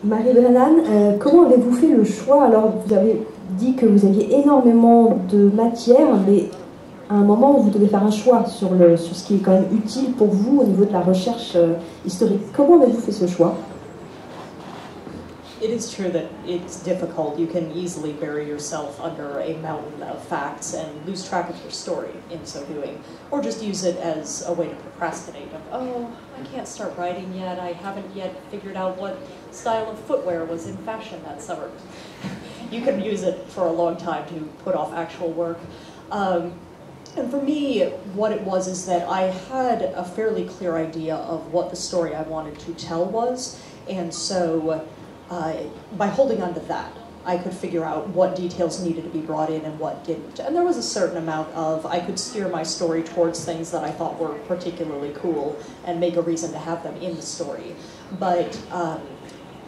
Marie Brennan, comment avez-vous fait le choix? Alors, vous avez dit que vous aviez énormément de matière, mais à un moment, vous devez faire un choix sur ce qui est quand même utile pour vous au niveau de la recherche historique. Comment avez-vous fait ce choix? It is true that it's difficult. You can easily bury yourself under a mountain of facts and lose track of your story in so doing. Or just use it as a way to procrastinate of, oh, I can't start writing yet. I haven't yet figured out what style of footwear was in fashion that summer. You can use it for a long time to put off actual work. And for me, what it was is that I had a fairly clear idea of what the story I wanted to tell was, and so by holding on to that, I could figure out what details needed to be brought in and what didn't. And there was a certain amount of, I could steer my story towards things that I thought were particularly cool and make a reason to have them in the story. But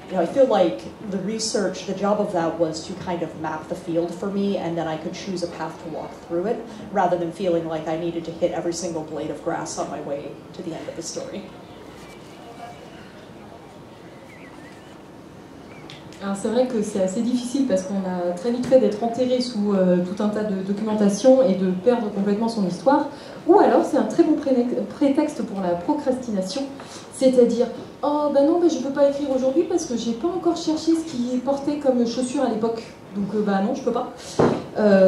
you know, I feel like the research, the job of that was to kind of map the field for me, and then I could choose a path to walk through it, rather than feeling like I needed to hit every single blade of grass on my way to the end of the story. Alors c'est vrai que c'est assez difficile parce qu'on a très vite fait d'être enterré sous tout un tas de documentation et de perdre complètement son histoire. Ou alors c'est un très bon prétexte pour la procrastination, c'est-à-dire « Oh ben non, ben je ne peux pas écrire aujourd'hui parce que j'ai pas encore cherché ce qui portait comme chaussure à l'époque. Donc bah non, je peux pas. »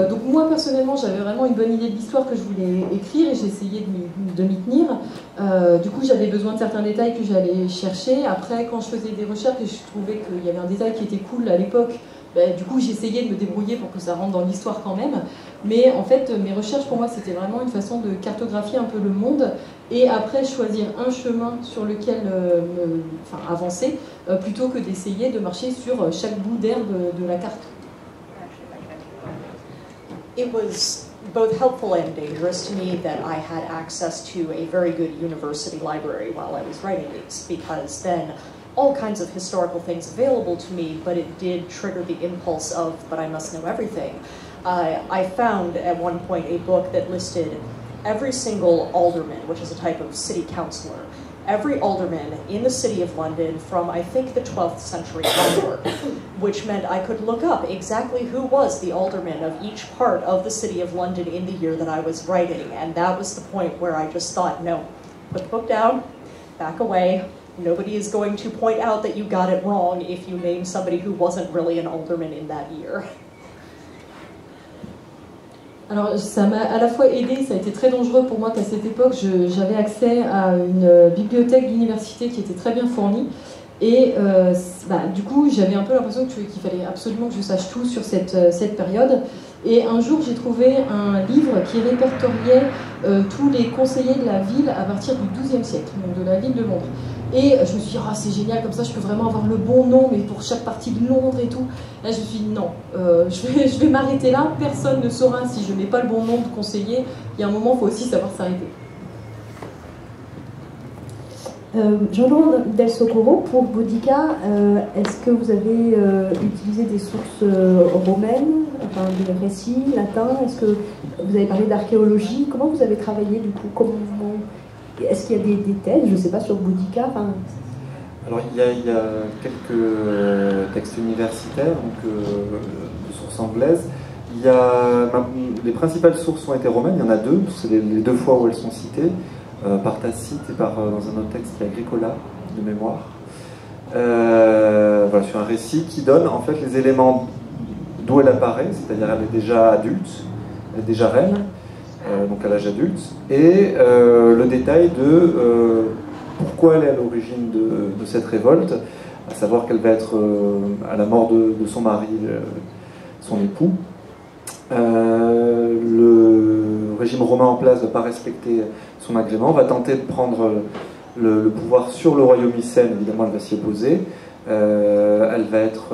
Donc moi personnellement j'avais vraiment une bonne idée de l'histoire que je voulais écrire et j'ai essayé de m'y tenir. Du coup j'avais besoin de certains détails que j'allais chercher. Après quand je faisais des recherches et je trouvais qu'il y avait un détail qui était cool à l'époque, ben, du coup j'essayais de me débrouiller pour que ça rentre dans l'histoire quand même. Mais en fait mes recherches pour moi c'était vraiment une façon de cartographier un peu le monde et après choisir un chemin sur lequel avancer plutôt que d'essayer de marcher sur chaque bout d'herbe de la carte. It was both helpful and dangerous to me that I had access to a very good university library while I was writing these, because then all kinds of historical things available to me, but it did trigger the impulse of, but I must know everything. I found at one point a book that listed every single alderman, which is a type of city councillor, every alderman in the city of London from, I think, the 12th century onward, which meant I could look up exactly who was the alderman of each part of the city of London in the year that I was writing. And that was the point where I just thought, no, put the book down, back away. Nobody is going to point out that you got it wrong if you name somebody who wasn't really an alderman in that year. Alors ça m'a à la fois aidé, ça a été très dangereux pour moi qu'à cette époque j'avais accès à une bibliothèque d'université qui était très bien fournie et du coup j'avais un peu l'impression qu'il fallait absolument que je sache tout sur cette période. Et un jour j'ai trouvé un livre qui répertoriait tous les conseillers de la ville à partir du XIIe siècle, donc de la ville de Londres. Et je me suis dit, ah, c'est génial, comme ça je peux vraiment avoir le bon nom, mais pour chaque partie de Londres et tout. Là je me suis dit, non, je vais m'arrêter là, personne ne saura si je n'ai pas le bon nom de conseiller. Il y a un moment, il faut aussi savoir s'arrêter. Jean-Laurent Del Socorro, pour Boudica, est-ce que vous avez utilisé des sources romaines, enfin des récits latins? Est-ce que vous avez parlé d'archéologie? Comment vous avez travaillé du coup? Est-ce qu'il y a des thèses, je ne sais pas, sur Boudica? Alors il y a quelques textes universitaires, donc de sources anglaises. Les principales sources ont été romaines, il y en a deux, c'est les deux fois où elles sont citées, par Tacite et dans un autre texte qui est Agricola, de mémoire. Voilà, sur un récit qui donne en fait les éléments d'où elle apparaît, c'est-à-dire elle est déjà adulte, elle est déjà reine, donc à l'âge adulte, et le détail de pourquoi elle est à l'origine de cette révolte, à savoir qu'elle va être à la mort de son mari, son époux. Le régime romain en place ne va pas respecter son agrément, va tenter de prendre le pouvoir sur le royaume mycène, évidemment elle va s'y opposer, elle va être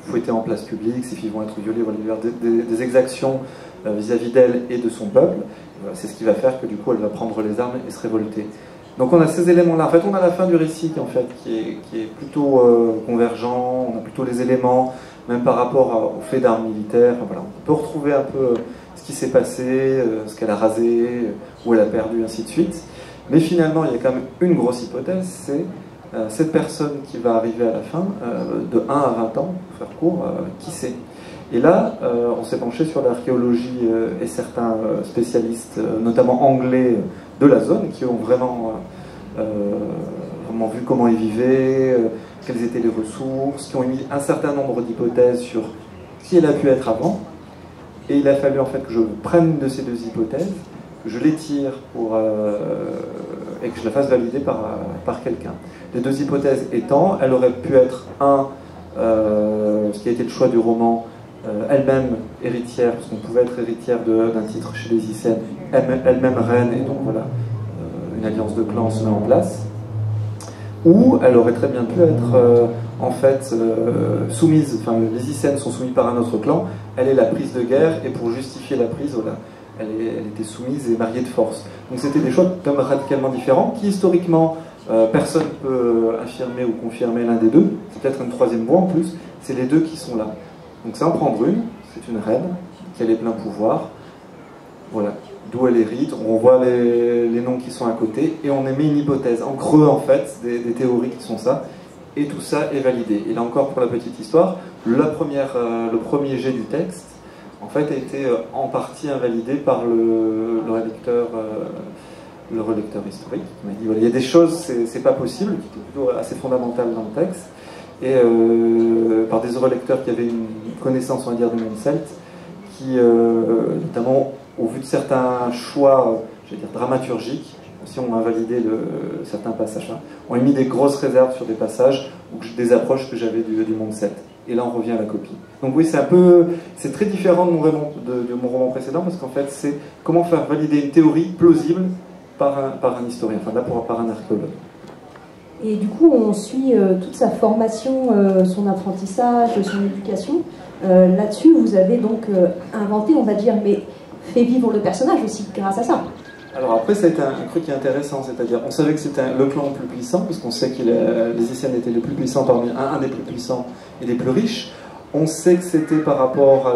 fouettée en place publique, ses filles vont être violées, il va y avoir des exactions vis-à-vis d'elle et de son peuple. Voilà, c'est ce qui va faire que du coup elle va prendre les armes et se révolter. Donc on a ces éléments-là. En fait, on a la fin du récit qui est plutôt convergent, on a plutôt les éléments, même par rapport au fait d'armes militaires. Enfin, voilà, on peut retrouver un peu ce qui s'est passé, ce qu'elle a rasé, où elle a perdu, ainsi de suite. Mais finalement, il y a quand même une grosse hypothèse, c'est cette personne qui va arriver à la fin, de 1 à 20 ans, pour faire court, qui c'est? Et là, on s'est penché sur l'archéologie et certains spécialistes, notamment anglais, de la zone, qui ont vraiment vu comment ils vivaient, quelles étaient les ressources, qui ont émis un certain nombre d'hypothèses sur qui elle a pu être avant. Et il a fallu en fait que je prenne une de ces deux hypothèses, que je l'étire et que je la fasse valider par quelqu'un. Les deux hypothèses étant, elle aurait pu être ce qui a été le choix du roman, elle-même héritière, parce qu'on pouvait être héritière d'un titre chez les Icènes, elle-même reine, et donc voilà, une alliance de clans se met en place. Ou elle aurait très bien pu être en fait soumise, enfin les Icènes sont soumis par un autre clan, elle est la prise de guerre, et pour justifier la prise, voilà, elle était soumise et mariée de force. Donc c'était des choix quand même radicalement différents, qui historiquement, personne ne peut affirmer ou confirmer l'un des deux, c'est peut-être une troisième voie en plus, c'est les deux qui sont là. Donc c'est en prendre une, c'est une reine, qui a les pleins pouvoirs, voilà, d'où elle hérite, on voit les noms qui sont à côté, et on émet une hypothèse, en creux en fait, des théories qui sont ça, et tout ça est validé. Et là encore pour la petite histoire, le premier jet du texte, en fait a été en partie invalidé par le relecteur historique, qui m'a dit voilà, il y a des choses, c'est pas possible, qui étaient plutôt assez fondamentales dans le texte, et par des relecteurs qui avaient une connaissance, on va dire, du monde celte, qui, notamment au vu de certains choix, je vais dire, dramaturgiques, aussi ont invalidé certains passages, ont émis des grosses réserves sur des passages ou des approches que j'avais du monde celte. Et là on revient à la copie. Donc oui, c'est très différent de mon roman précédent, parce qu'en fait c'est comment faire valider une théorie plausible par un historien, enfin là par un archéologue. Et du coup, on suit toute sa formation, son apprentissage, son éducation. Là-dessus, vous avez donc inventé, on va dire, mais fait vivre le personnage aussi grâce à ça. Alors après, ça a été un truc qui est intéressant, c'est-à-dire, on savait que c'était le clan le plus puissant, parce qu'on sait que les Icènes étaient les plus puissants parmi un des plus puissants et des plus riches. On sait que c'était par rapport à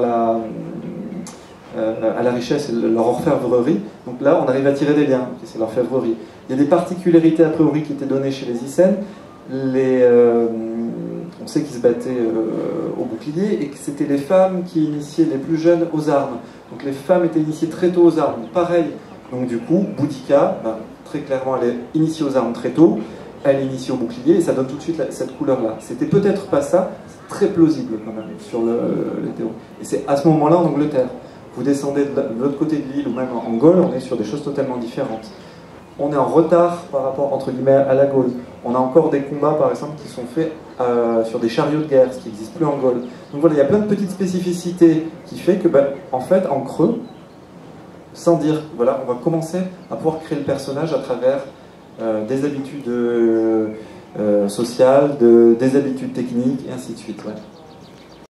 la richesse et leur orfèvrerie. Donc là, on arrive à tirer des liens, c'est l'orfèvrerie. Il y a des particularités a priori qui étaient données chez les Icènes. On sait qu'ils se battaient au bouclier et que c'était les femmes qui initiaient les plus jeunes aux armes. Donc les femmes étaient initiées très tôt aux armes. Pareil. Donc du coup, Boudica, très clairement, elle est initiée aux armes très tôt. Elle est initiée au bouclier et ça donne tout de suite cette couleur-là. C'était peut-être pas ça, c'est très plausible quand même sur les théories. Et c'est à ce moment-là en Angleterre. Vous descendez de l'autre côté de l'île ou même en Gaule, on est sur des choses totalement différentes. On est en retard par rapport, entre guillemets, à la Gaule. On a encore des combats, par exemple, qui sont faits sur des chariots de guerre, ce qui n'existe plus en Gaule. Donc voilà, il y a plein de petites spécificités qui fait que, en fait, en creux, sans dire, voilà, on va commencer à pouvoir créer le personnage à travers des habitudes sociales, des habitudes techniques, et ainsi de suite. Ouais.